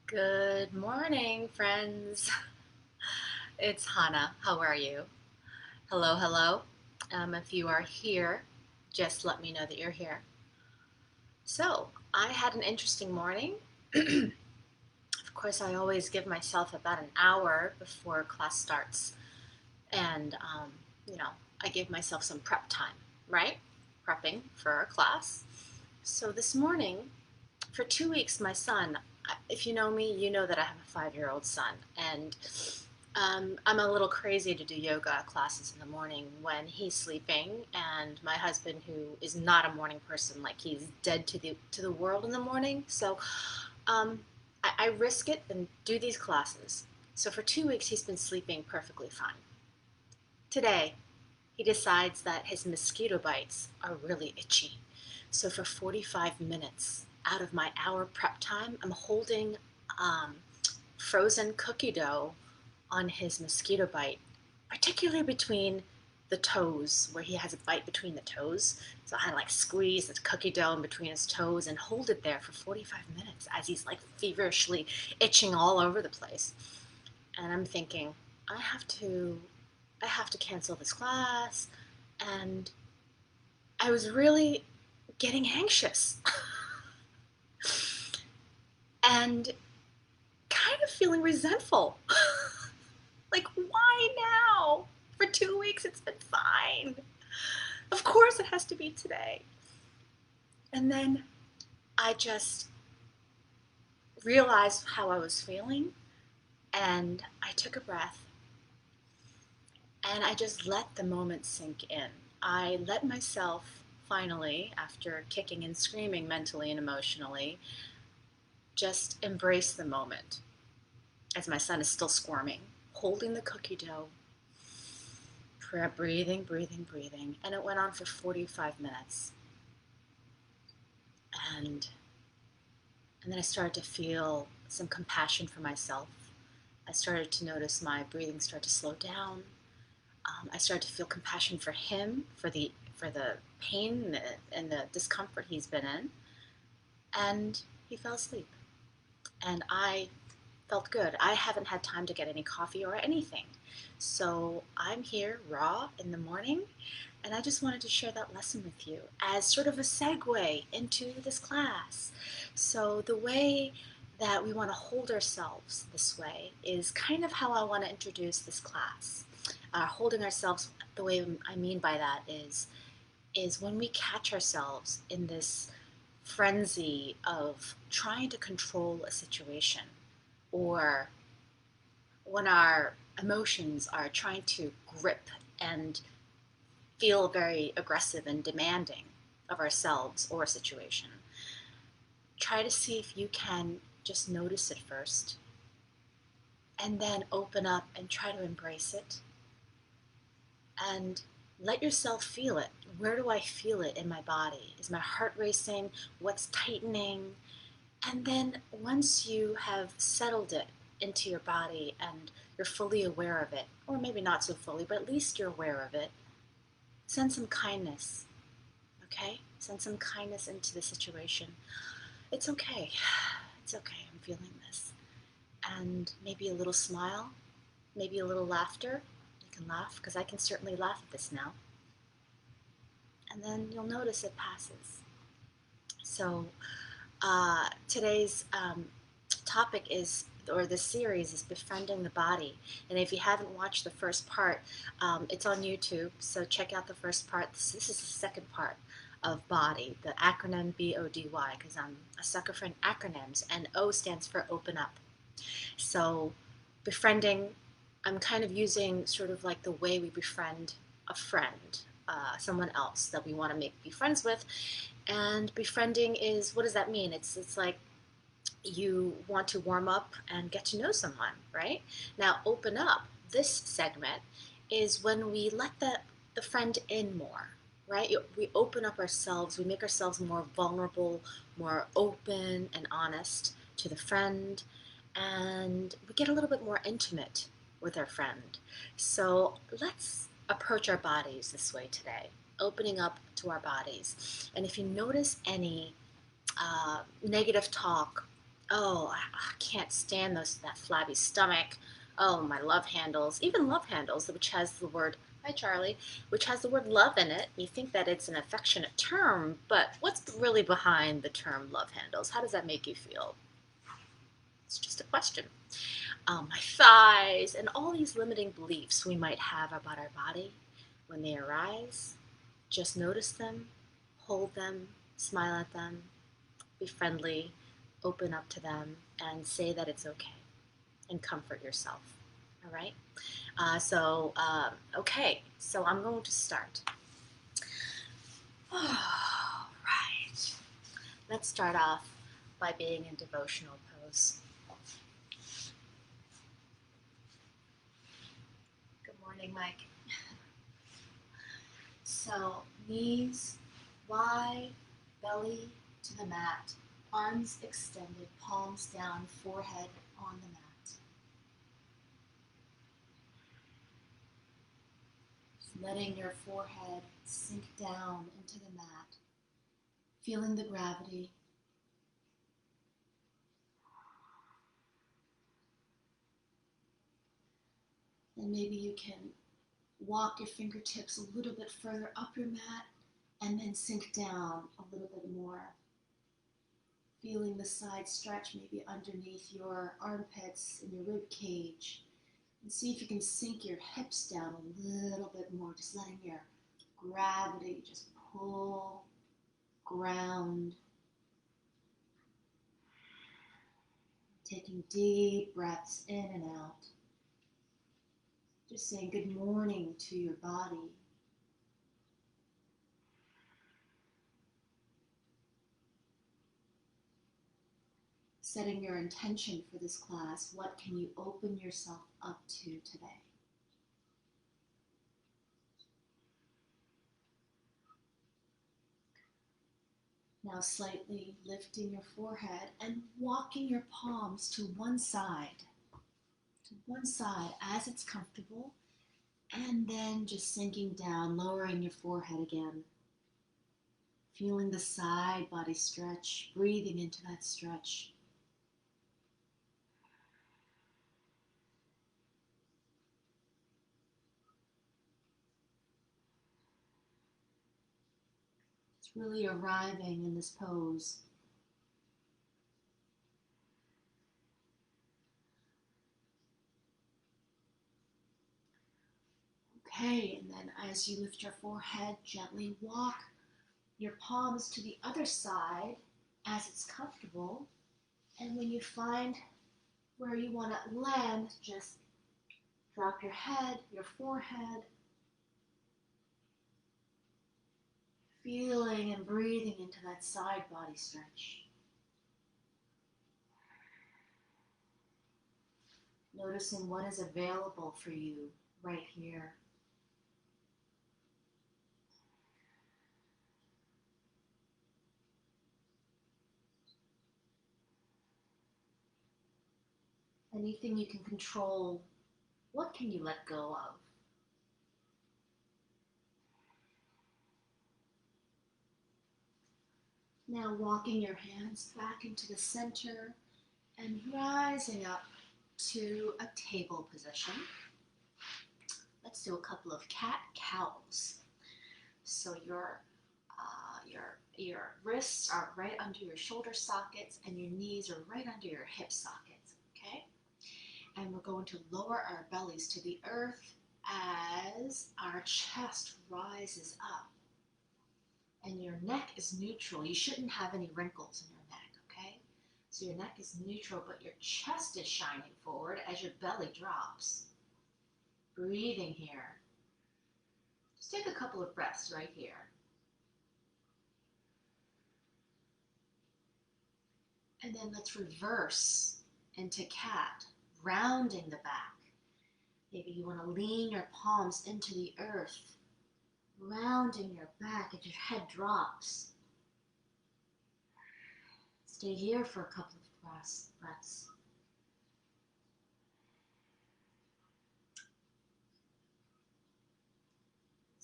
Good morning, friends. It's Hannah. How are you? Hello, hello. If you are here, just let me know that you're here. So, I had an interesting morning. Of course, I always give myself about an hour before class starts. And, you know, I give myself some prep time, right? Prepping for our class. So, this morning, for 2 weeks, my son, if you know me, you know that I have a 5-year-old son. And I'm a little crazy to do yoga classes in the morning when he's sleeping, and my husband, who is not a morning person, like he's dead to the world in the morning. So I risk it and do these classes. So for 2 weeks, he's been sleeping perfectly fine. Today, he decides that his mosquito bites are really itchy. So for 45 minutes out of my hour prep time, I'm holding frozen cookie dough on his mosquito bite, particularly between the toes, where he has a bite between the toes. So I like squeeze the cookie dough in between his toes and hold it there for 45 minutes as he's like feverishly itching all over the place. And I'm thinking, I have to I have to cancel this class. And I was really getting anxious and kind of feeling resentful. Like, why now? For 2 weeks, it's been fine. Of course, it has to be today. And then I just realized how I was feeling, and I took a breath and I just let the moment sink in. I let myself finally, after kicking and screaming mentally and emotionally, just embrace the moment as my son is still squirming, holding the cookie dough, breathing, breathing, breathing. And it went on for 45 minutes. And And then I started to feel some compassion for myself. I started to notice my breathing start to slow down. I started to feel compassion for him, for the pain and the discomfort he's been in. And he fell asleep. And I felt good. I haven't had time to get any coffee or anything. So I'm here raw in the morning, and I just wanted to share that lesson with you as sort of a segue into this class. So the way that we want to hold ourselves this way is kind of how I want to introduce this class. Holding ourselves, the way I mean by that is when we catch ourselves in this frenzy of trying to control a situation, or when our emotions are trying to grip and feel very aggressive and demanding of ourselves or a situation. Try to see if you can just notice it first and then open up and try to embrace it and let yourself feel it. Where do I feel it in my body? Is my heart racing? What's tightening? And then once you have settled it into your body and you're fully aware of it, or maybe not so fully, but at least you're aware of it, send some kindness, okay? Send some kindness into the situation. It's okay. It's okay. I'm feeling this. And maybe a little smile, maybe a little laughter. You can laugh, because I can certainly laugh at this now. And then you'll notice it passes. So today's topic is, or this series is befriending the body. And if you haven't watched the first part, it's on YouTube, so check out the first part. This is the second part of body, the acronym BODY, because I'm a sucker for acronyms, and O stands for open up. So befriending, I'm kind of using sort of like the way we befriend a friend, someone else that we want to be friends with. And befriending is, what does that mean? It's like you want to warm up and get to know someone, right? Now, open up, this segment, is when we let the friend in more, right? We open up ourselves, we make ourselves more vulnerable, more open and honest to the friend, and we get a little bit more intimate with our friend. So let's approach our bodies this way today, opening up to our bodies. And if you notice any negative talk Oh, I can't stand that flabby stomach. Oh, my love handles, even love handles, which has the word, hi Charlie, which has the word love in it. You think that it's an affectionate term, but what's really behind the term love handles? How does that make you feel? It's just a question. My thighs, and all these limiting beliefs we might have about our body when they arise. Just notice them, hold them, smile at them, be friendly, open up to them, and say that it's okay, and comfort yourself. All right? Okay, so I'm going to start. All right. Let's start off by being in devotional pose. Good morning, Mike. So, knees wide, belly to the mat, arms extended, palms down, forehead on the mat. Letting your forehead sink down into the mat, feeling the gravity. And maybe you can walk your fingertips a little bit further up your mat and then sink down a little bit more. Feeling the side stretch maybe underneath your armpits and your rib cage. And see if you can sink your hips down a little bit more, just letting your gravity just pull, ground. Taking deep breaths in and out. Just saying good morning to your body. Setting your intention for this class. What can you open yourself up to today? Now slightly lifting your forehead and walking your palms to one side as it's comfortable, and then just sinking down, lowering your forehead again. Feeling the side body stretch, breathing into that stretch. It's really arriving in this pose. Okay, and then as you lift your forehead, gently walk your palms to the other side as it's comfortable. And when you find where you want to land, just drop your head, your forehead, feeling and breathing into that side body stretch. Noticing what is available for you right here. Anything you can control, what can you let go of? Now walking your hands back into the center and rising up to a table position. Let's do a couple of cat-cows. So your wrists are right under your shoulder sockets and your knees are right under your hip sockets, okay? And we're going to lower our bellies to the earth as our chest rises up. And your neck is neutral. You shouldn't have any wrinkles in your neck, okay? So your neck is neutral, but your chest is shining forward as your belly drops. Breathing here. Just take a couple of breaths right here. And then let's reverse into cat, rounding the back. Maybe you want to lean your palms into the earth, rounding your back as your head drops. Stay here for a couple of breaths. Let's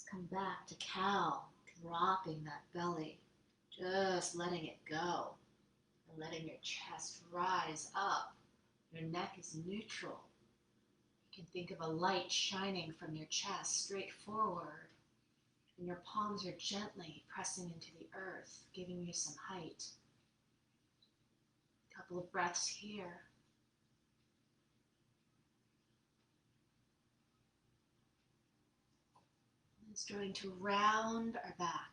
come back to cow, dropping that belly, just letting it go. And letting your chest rise up. Your neck is neutral. You can think of a light shining from your chest straight forward. And your palms are gently pressing into the earth, giving you some height. A couple of breaths here. And starting to round our back,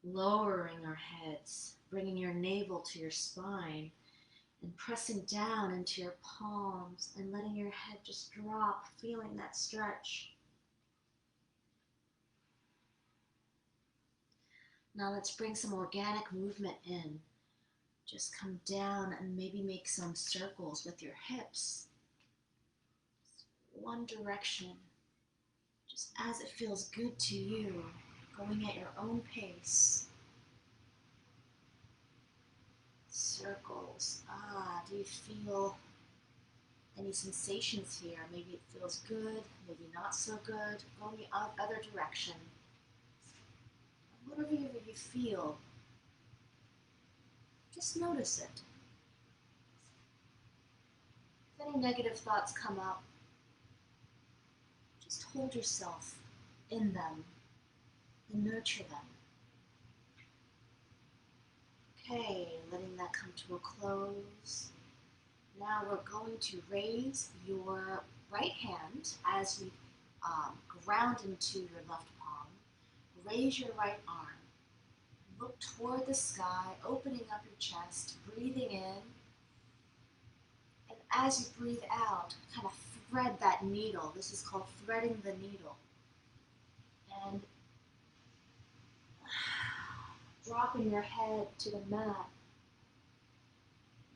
lowering our heads, bringing your navel to your spine, and pressing down into your palms and letting your head just drop, feeling that stretch. Now let's bring some organic movement in. Just come down and maybe make some circles with your hips. One direction, just as it feels good to you, going at your own pace. Circles. Do you feel any sensations here? Maybe it feels good, maybe not so good. Go in the other direction. Whatever you feel, just notice it. If any negative thoughts come up, just hold yourself in them and nurture them. Okay, letting that come to a close. Now we're going to raise your right hand as we ground into your left palm. Raise your right arm. Look toward the sky, opening up your chest, breathing in. And as you breathe out, kind of thread that needle. This is called threading the needle. And dropping your head to the mat.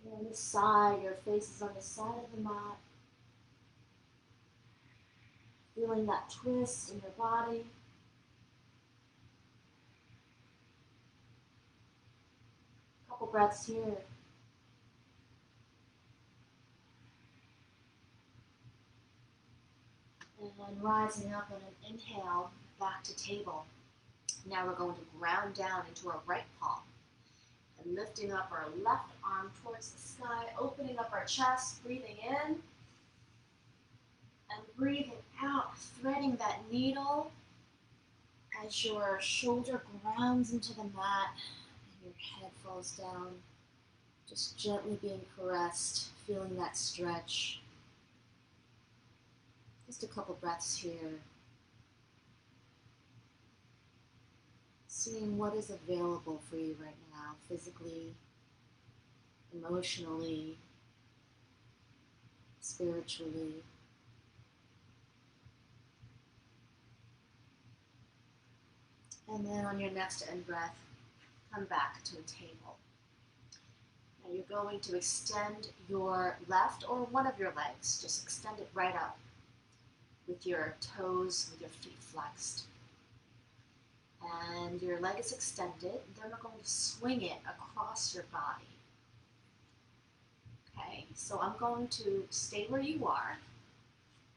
You're on the side, your face is on the side of the mat. Feeling that twist in your body. A couple breaths here. And rising up on an inhale, back to table. Now we're going to ground down into our right palm. And lifting up our left arm towards the sky, opening up our chest, breathing in. And breathing out, threading that needle as your shoulder grounds into the mat and your head falls down. Just gently being caressed, feeling that stretch. Just a couple breaths here. Seeing what is available for you right now, physically, emotionally, spiritually. And then on your next in-breath, come back to a table. Now you're going to extend your left or one of your legs. Just extend it right up with your toes, with your feet flexed. And your leg is extended. Then we're going to swing it across your body. Okay, so I'm going to stay where you are.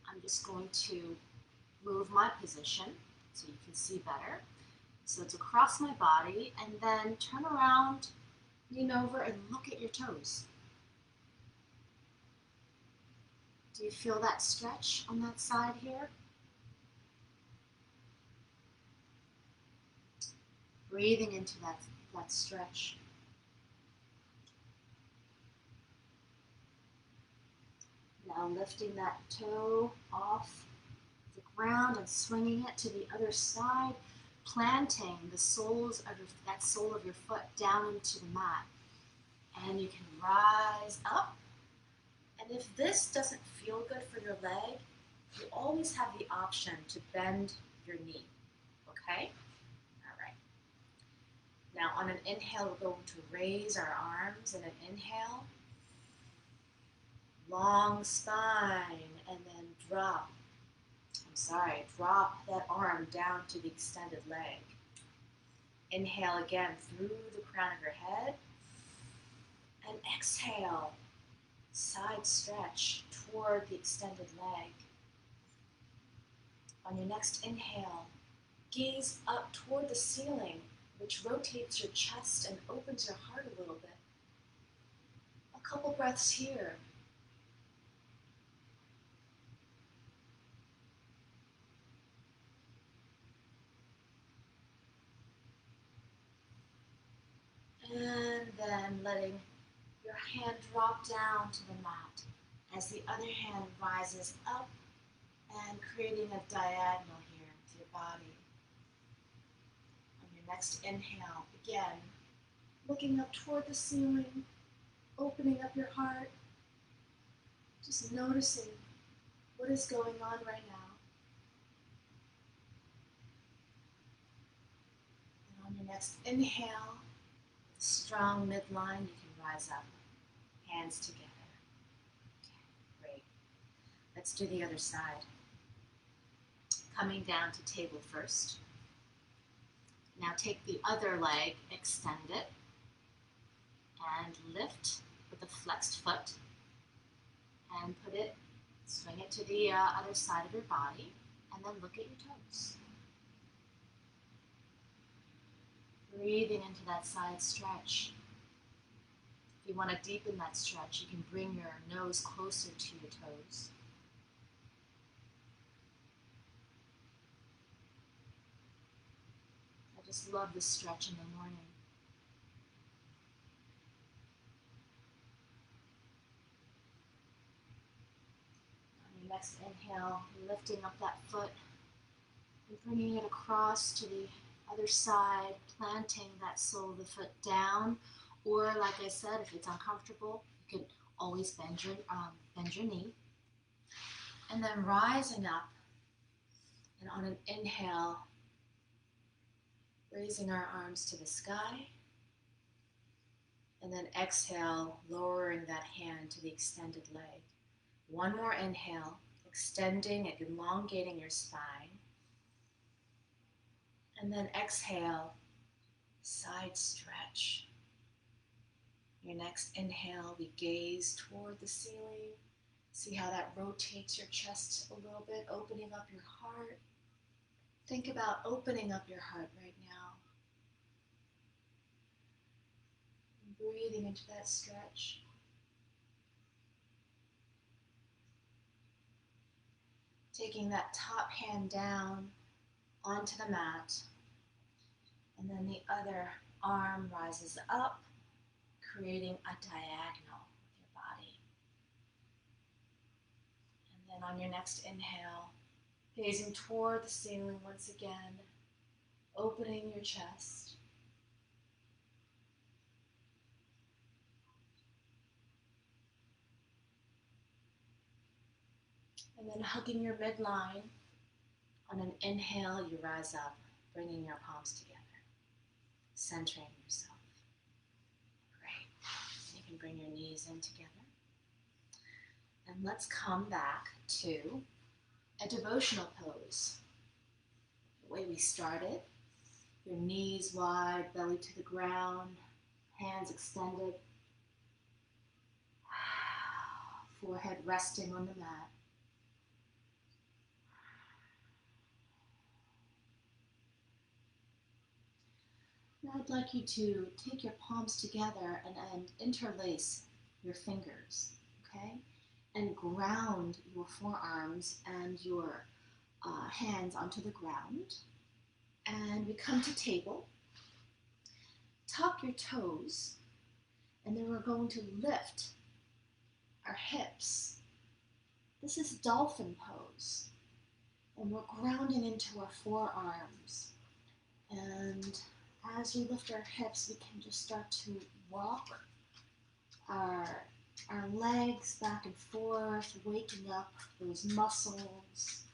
I'm just going to move my position so you can see better. So it's across my body, and then turn around, lean over, and look at your toes. Do you feel that stretch on that side here? Breathing into that stretch. Now lifting that toe off the ground and swinging it to the other side, planting the soles of that sole of your foot down into the mat. And you can rise up. And if this doesn't feel good for your leg, you always have the option to bend your knee. Okay? All right. Now on an inhale, we're going to raise our arms in an inhale. Long spine, and then drop that arm down to the extended leg. Inhale again through the crown of your head, and exhale, side stretch toward the extended leg. On your next inhale, gaze up toward the ceiling, which rotates your chest and opens your heart a little bit. A couple breaths here. And then letting your hand drop down to the mat as the other hand rises up and creating a diagonal here to your body. On your next inhale, again, looking up toward the ceiling, opening up your heart, just noticing what is going on right now. And on your next inhale, strong midline, you can rise up, hands together. Okay, great. Let's do the other side. Coming down to table first. Now take the other leg, extend it, and lift with a flexed foot, and put it, swing it to the other side of your body, and then look at your toes. Breathing into that side stretch. If you want to deepen that stretch, you can bring your nose closer to your toes. I just love this stretch in the morning. On your next inhale, lifting up that foot and bringing it across to the other side, planting that sole of the foot down, or like I said, if it's uncomfortable, you can always bend your knee, and then rising up, and on an inhale, raising our arms to the sky, and then exhale, lowering that hand to the extended leg. One more inhale, extending and elongating your spine. And then exhale, side stretch. Your next inhale, we gaze toward the ceiling. See how that rotates your chest a little bit, opening up your heart. Think about opening up your heart right now. And breathing into that stretch. Taking that top hand down onto the mat. And then the other arm rises up, creating a diagonal with your body. And then on your next inhale, gazing toward the ceiling once again, opening your chest. And then hugging your midline. On an inhale, you rise up, bringing your palms together, centering yourself. Great. And you can bring your knees in together. And let's come back to a devotional pose. The way we started, your knees wide, belly to the ground, hands extended, forehead resting on the mat. Now I'd like you to take your palms together and interlace your fingers, okay? And ground your forearms and your hands onto the ground. And we come to table. Tuck your toes, and then we're going to lift our hips. This is dolphin pose. And we're grounding into our forearms. And as we lift our hips, we can just start to walk our legs back and forth, waking up those muscles.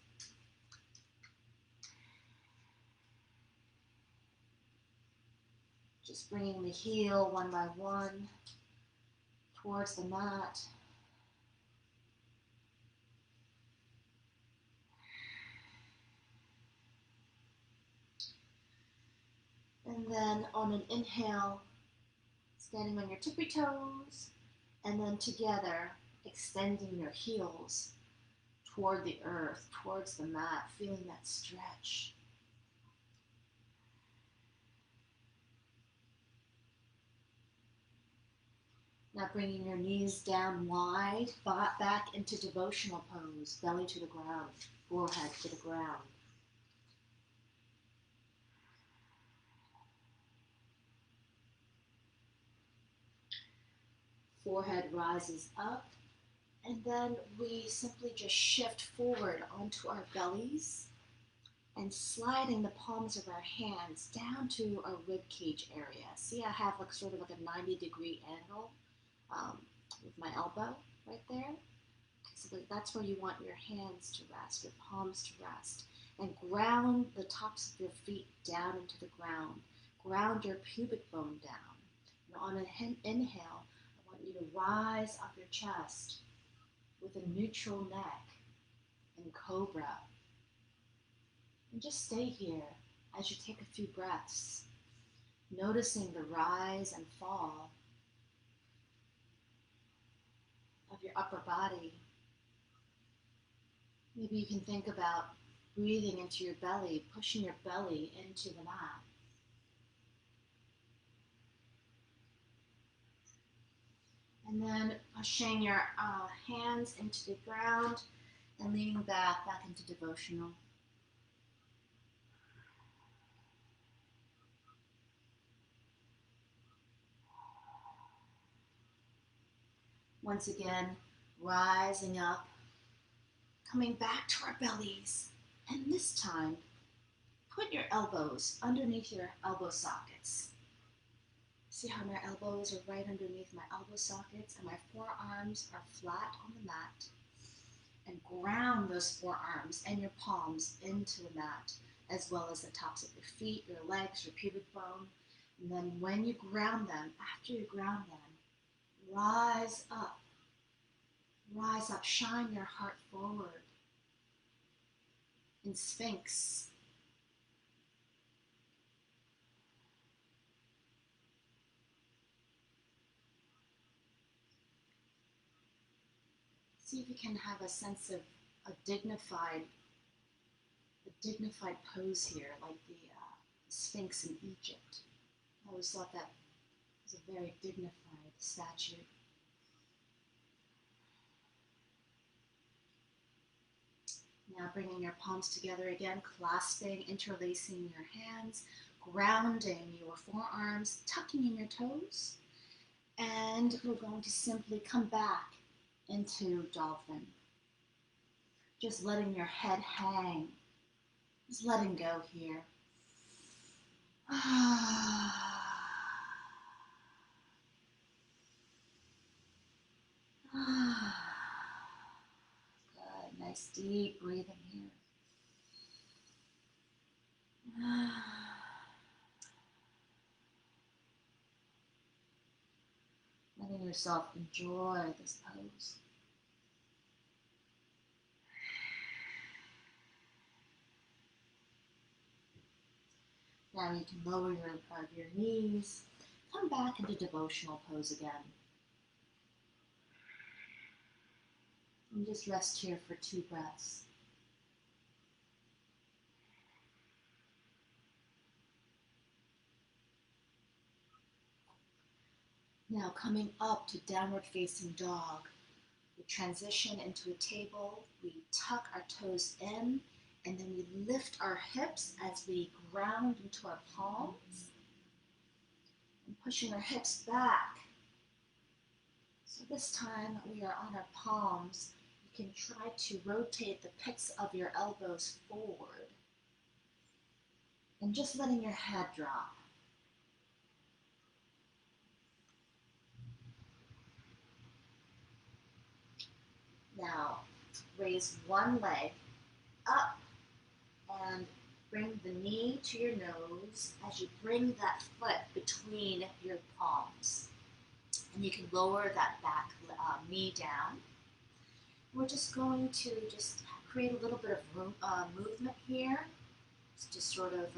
Just bringing the heel one by one towards the mat. And then on an inhale, standing on your tippy toes, and then together, extending your heels toward the earth, towards the mat, feeling that stretch. Now bringing your knees down wide, back into devotional pose, belly to the ground, forehead to the ground. Forehead rises up, and then we simply just shift forward onto our bellies and sliding the palms of our hands down to our rib cage area. See, I have like sort of like a 90-degree angle with my elbow right there. So that's where you want your hands to rest, your palms to rest. And ground the tops of your feet down into the ground. Ground your pubic bone down. And on an inhale, I want you to rise up your chest with a neutral neck in cobra. And just stay here as you take a few breaths, noticing the rise and fall of your upper body. Maybe you can think about breathing into your belly, pushing your belly into the mat. And then pushing your hands into the ground and leaning back into devotional. Once again, rising up, coming back to our bellies, and this time, put your elbows underneath your elbow sockets. See how my elbows are right underneath my elbow sockets and my forearms are flat on the mat. And ground those forearms and your palms into the mat, as well as the tops of your feet, your legs, your pubic bone. And then when you ground them, after you ground them, rise up. Rise up, shine your heart forward. In Sphinx. See if you can have a sense of a dignified pose here, like the Sphinx in Egypt. I always thought that was a very dignified statue. Now bringing your palms together again, clasping, interlacing your hands, grounding your forearms, tucking in your toes. And we're going to simply come back into dolphin. Just letting your head hang. Just letting go here. Good, nice deep breathing here. Letting yourself enjoy this pose. Now you can lower your knees, come back into devotional pose again. And just rest here for 2 breaths. Now coming up to downward facing dog. We transition into a table, we tuck our toes in, and then we lift our hips as we ground into our palms. And pushing our hips back. So this time we are on our palms. You can try to rotate the pits of your elbows forward. And just letting your head drop. Now, raise one leg up and bring the knee to your nose as you bring that foot between your palms. And you can lower that back knee down. We're just going to just create a little bit of movement here, just to sort of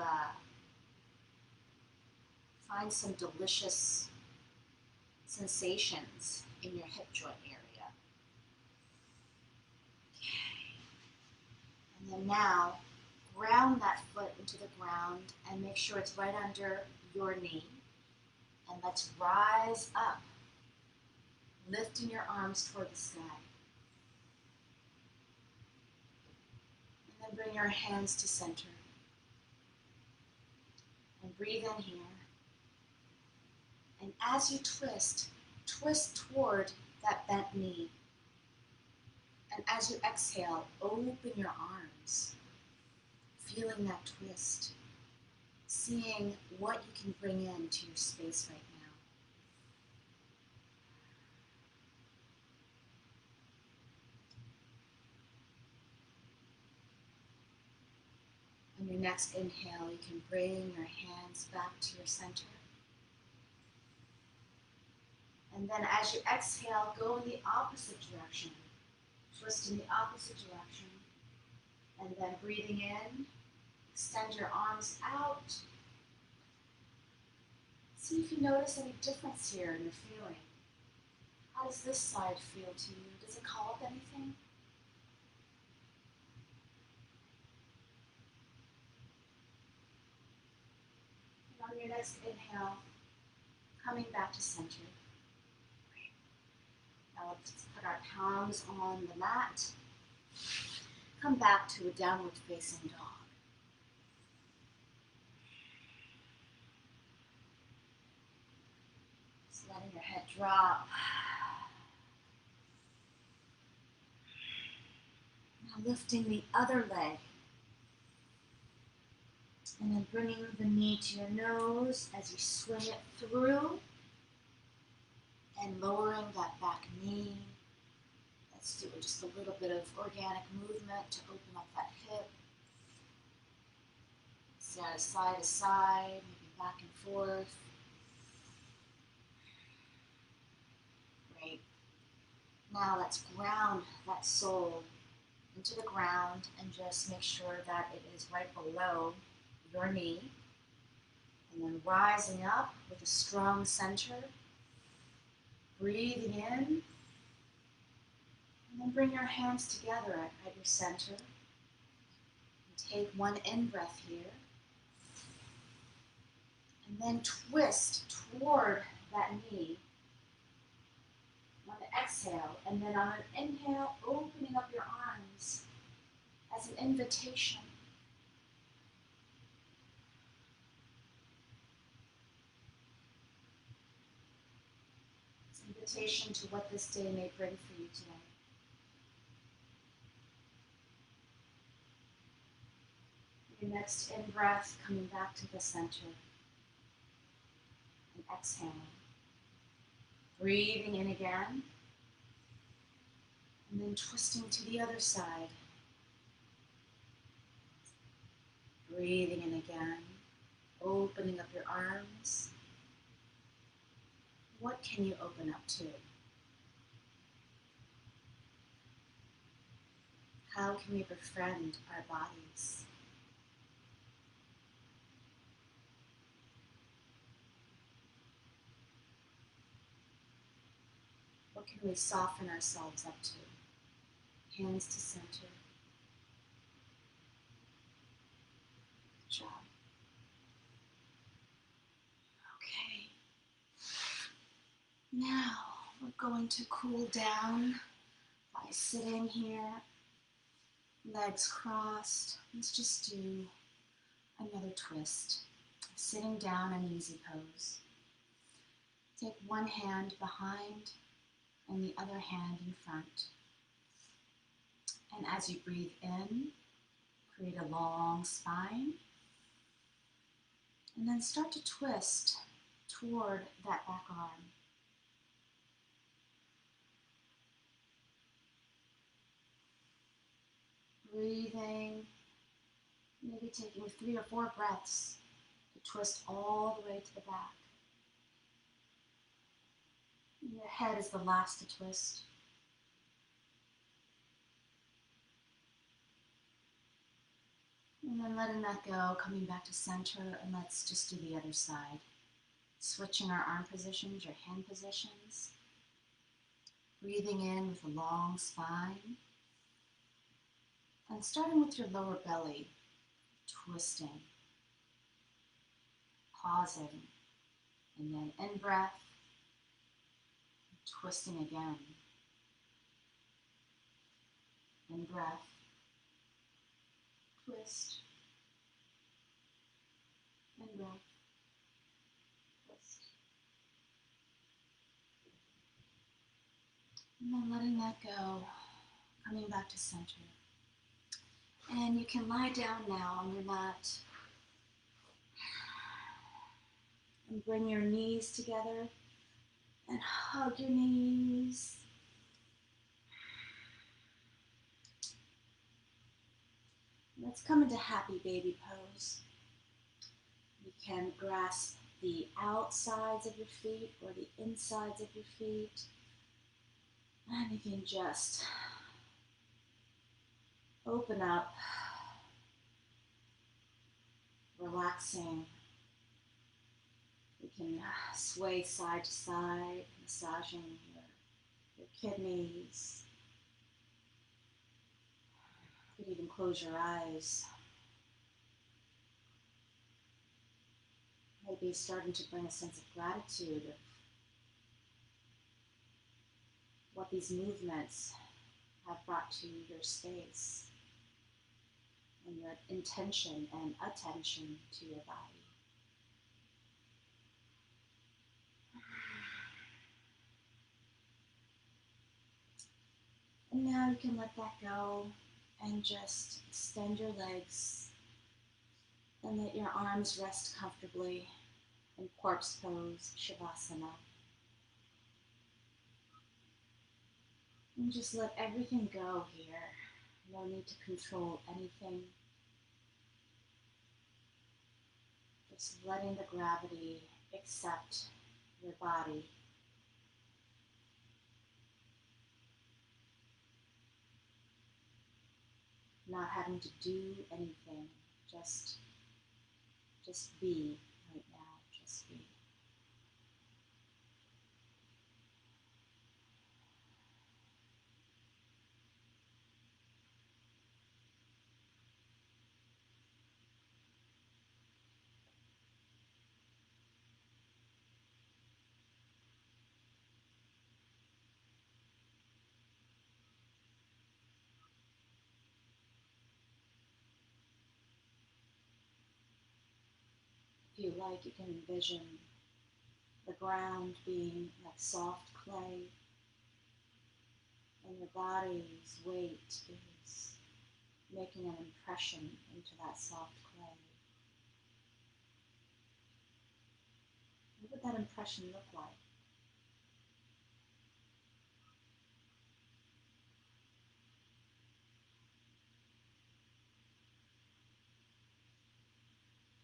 find some delicious sensations in your hip joint area. And then now, ground that foot into the ground and make sure it's right under your knee. And let's rise up. lifting your arms toward the sky. And then bring your hands to center. And breathe in here. And as you twist, twist toward that bent knee. And as you exhale, open your arms, feeling that twist, seeing what you can bring into your space right now. On your next inhale, you can bring your hands back to your center. And then as you exhale, go in the opposite direction. Twist in the opposite direction. And then breathing in, extend your arms out. See if you notice any difference here in your feeling. How does this side feel to you? Does it call up anything? And on your next inhale, coming back to center. Now let's put our palms on the mat. Come back to a downward facing dog. Just letting your head drop. Now lifting the other leg. And then bringing the knee to your nose as you swing it through. And lowering that back knee. Let's do just a little bit of organic movement to open up that hip. Side to side, maybe back and forth. Great. Now let's ground that sole into the ground and just make sure that it is right below your knee. And then rising up with a strong center. Breathing in, and then bring your hands together at your center. And take one in-breath here. And then twist toward that knee. On the exhale, and then on an inhale, opening up your arms as an invitation. Invitation to what this day may bring for you today. Your next in-breath, coming back to the center. And exhaling. Breathing in again. And then twisting to the other side. Breathing in again. Opening up your arms. What can you open up to? How can we befriend our bodies? What can we soften ourselves up to? Hands to center. Good job. Okay. Now we're going to cool down by sitting here, legs crossed. Let's just do another twist. Sitting down in easy pose. Take one hand behind and the other hand in front. And as you breathe in, create a long spine. And then start to twist toward that back arm. Breathing, maybe taking 3 or 4 breaths to twist all the way to the back. Your head is the last to twist. And then letting that go, coming back to center, and let's just do the other side. Switching our arm positions, your hand positions. Breathing in with a long spine. And starting with your lower belly, twisting, pausing, and then in-breath, twisting again. In breath, twist. In breath, twist. And then letting that go, coming back to center. And you can lie down now on your mat and bring your knees together and hug your knees. Let's come into happy baby pose. You can grasp the outsides of your feet or the insides of your feet. And you can just open up, relaxing. You can sway side to side, massaging your kidneys. You could even close your eyes. Maybe starting to bring a sense of gratitude of what these movements have brought to your space and your intention and attention to your body. And now you can let that go and just extend your legs and let your arms rest comfortably in corpse pose, Shavasana. And just let everything go here. No need to control anything. Just letting the gravity accept your body. Not having to do anything, just be right now, just be. If you like, you can envision the ground being like soft clay, and your body's weight is making an impression into that soft clay. What would that impression look like?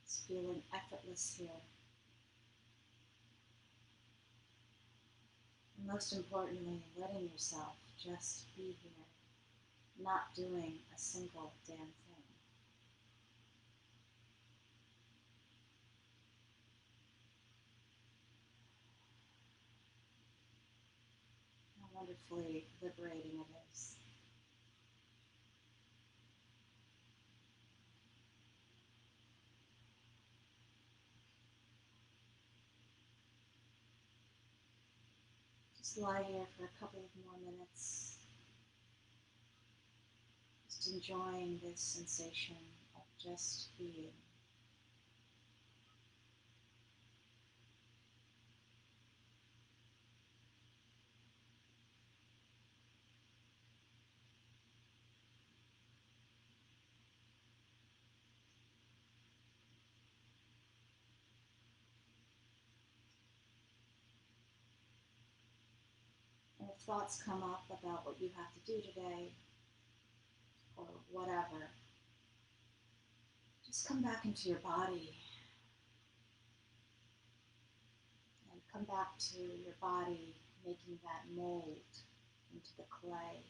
It's feeling effortless here. And most importantly, letting yourself just be here, not doing a single damn thing. How wonderfully liberating it is. Just lie here for a couple of more minutes, just enjoying this sensation of just being. And if thoughts come up about what you have to do today, or whatever, just come back into your body and come back to your body making that mold into the clay.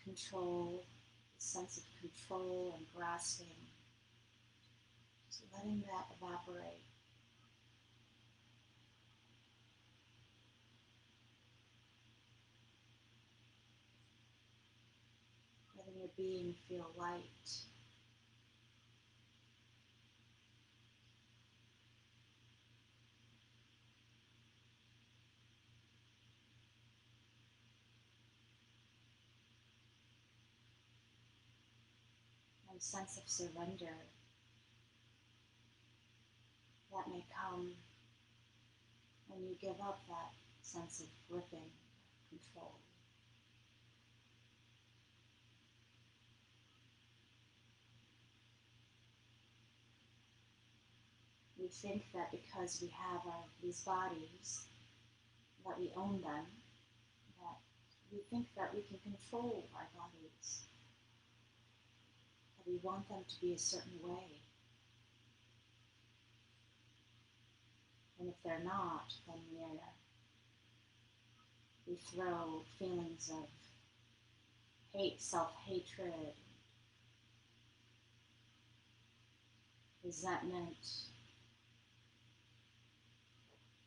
control, the sense of control and grasping, just letting that evaporate. Letting your being feel light. And a sense of surrender that may come when you give up that sense of gripping control. We think that because we have these bodies, that we own them, that we think that we can control our bodies, that we want them to be a certain way. And if they're not, then we throw feelings of hate, self-hatred, resentment.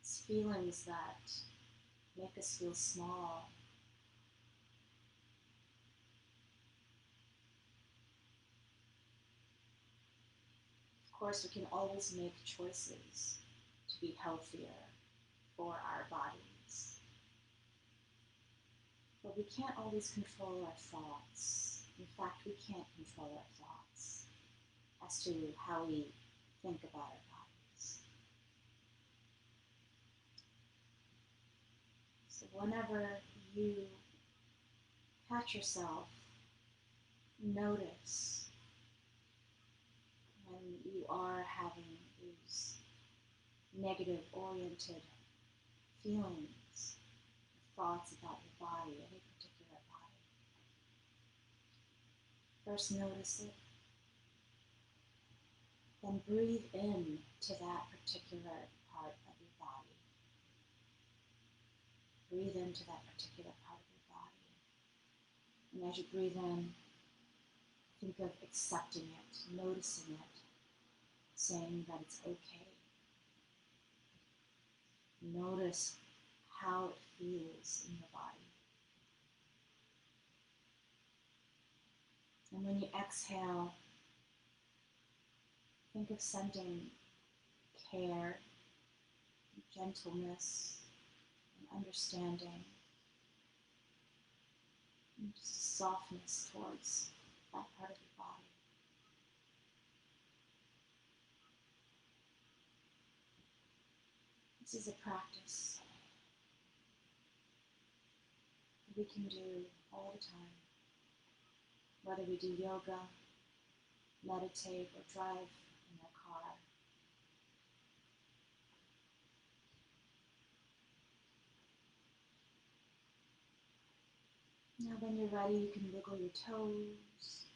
It's feelings that make us feel small. Of course, we can always make choices to be healthier for our bodies. But we can't always control our thoughts. In fact, we can't control our thoughts as to how we think about our bodies. So whenever you catch yourself, notice when you are having these negative-oriented feelings, thoughts about your body, any particular body. First notice it, then breathe in to that particular part of your body. Breathe into that particular part of your body. And as you breathe in, think of accepting it, noticing it, saying that it's okay. Notice how it feels in your body. And when you exhale, think of sending care, gentleness, and understanding, and just softness towards that part of your body. This is a practice that we can do all the time, whether we do yoga, meditate, or drive in our car. Now when you're ready, you can wiggle your toes,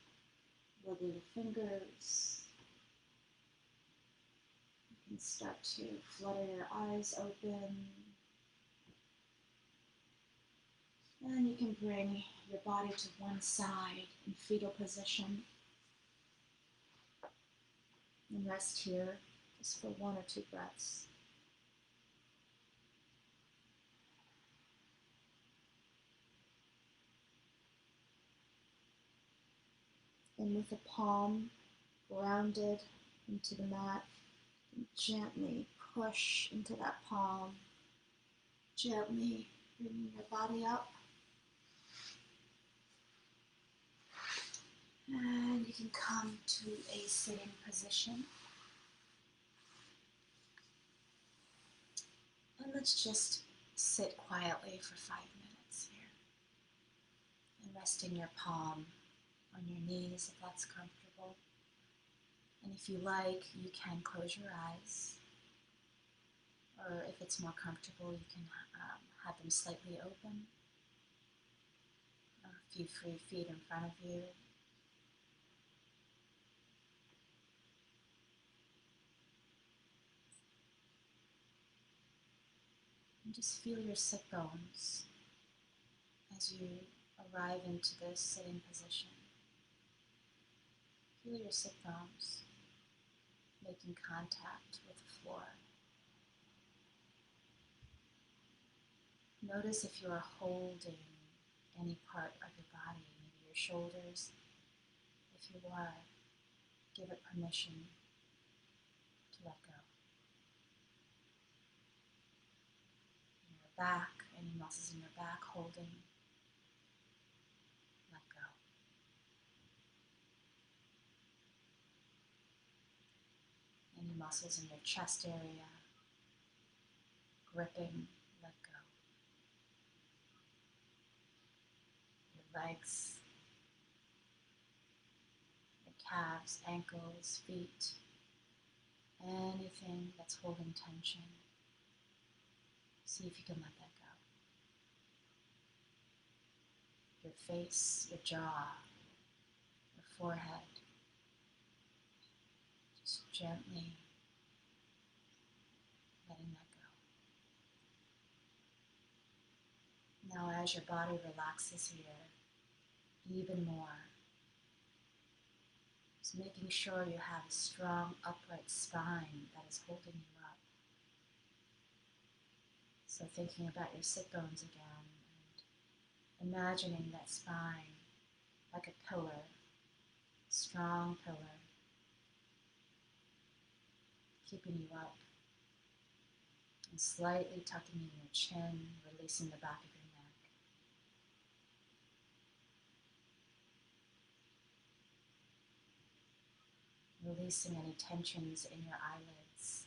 wiggle your fingers. You can start to flutter your eyes open. And you can bring your body to one side in fetal position. And rest here just for 1 or 2 breaths. And with the palm grounded into the mat, gently push into that palm, gently bringing your body up. And you can come to a sitting position. And let's just sit quietly for 5 minutes here. And resting your palm on your knees if that's comfortable. And if you like, you can close your eyes. Or if it's more comfortable, you can have them slightly open. A few free feet in front of you. And just feel your sit bones as you arrive into this sitting position. Feel your sit bones making contact with the floor. Notice if you are holding any part of your body, maybe your shoulders. If you are, give it permission to let go. Your back, any muscles in your back holding, let go. Any muscles in your chest area, gripping, let go. Your legs, your calves, ankles, feet, anything that's holding tension. See if you can let that go. Your face, your jaw, your forehead. Just gently letting that go. Now as your body relaxes here, even more, just making sure you have a strong upright spine that is holding you up. So thinking about your sit bones again and imagining that spine like a pillar, strong pillar, keeping you up and slightly tucking in your chin, releasing the back of your neck. Releasing any tensions in your eyelids.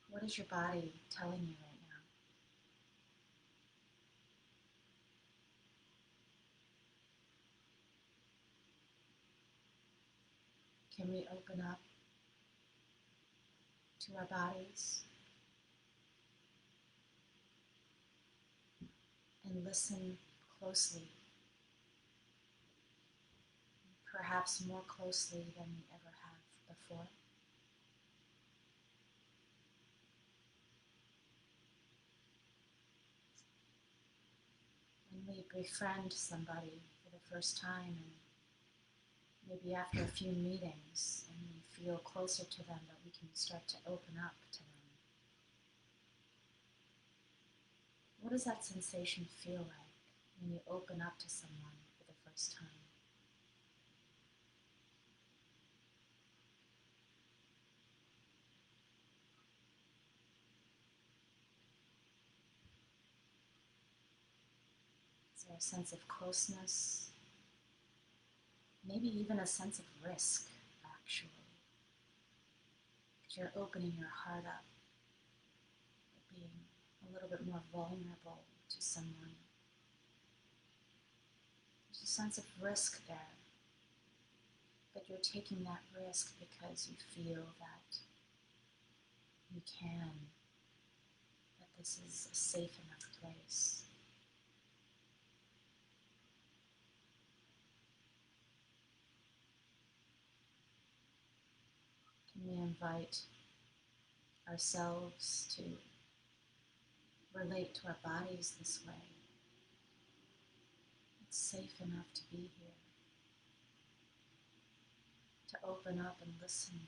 What is your body telling you right now? Can we open up to our bodies and listen closely, perhaps more closely than we ever have before? When we befriend somebody for the first time, and maybe after a few meetings, and we feel closer to them, that we can start to open up to them. What does that sensation feel like when you open up to someone for the first time? Is there a sense of closeness? Maybe even a sense of risk, actually. Because you're opening your heart up, being a little bit more vulnerable to someone. There's a sense of risk there, but you're taking that risk because you feel that you can, that this is a safe enough place. Can we invite ourselves to relate to our bodies this way? It's safe enough to be here, to open up and listen.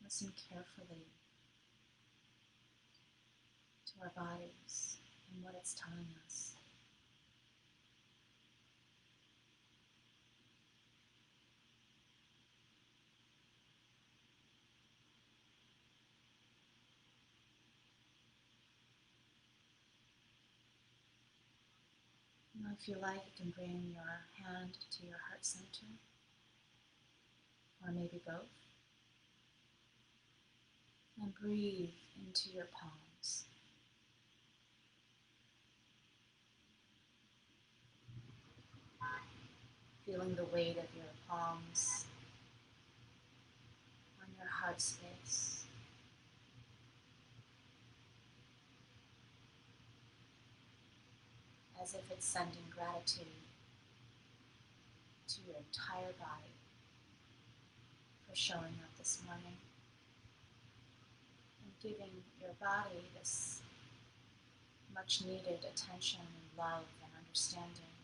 Listen carefully to our bodies and what it's telling us. Now, if you like, you can bring your hand to your heart center, or maybe both, and breathe into your palms. Feeling the weight of your palms on your heart space. as if it's sending gratitude to your entire body for showing up this morning and giving your body this much needed attention and love and understanding.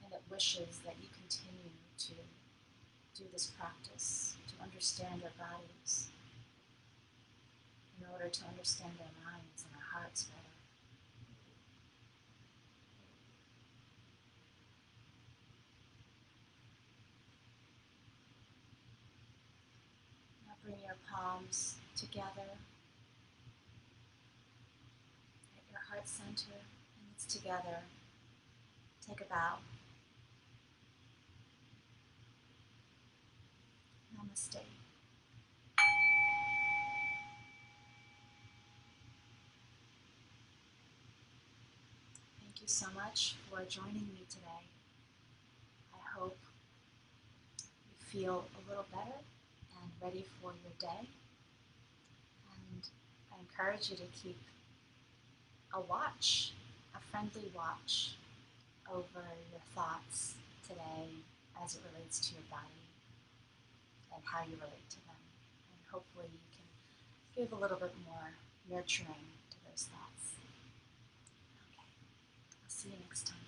And it wishes that you continue to do this practice, to understand our bodies in order to understand our minds and our hearts better. Now bring your palms together at your heart center, and it's together. Take a bow. Namaste. Thank you so much for joining me today. I hope you feel a little better and ready for your day. And I encourage you to keep a watch, a friendly watch over your thoughts today as it relates to your body and how you relate to them. And hopefully you can give a little bit more nurturing to those thoughts. Okay, I'll see you next time.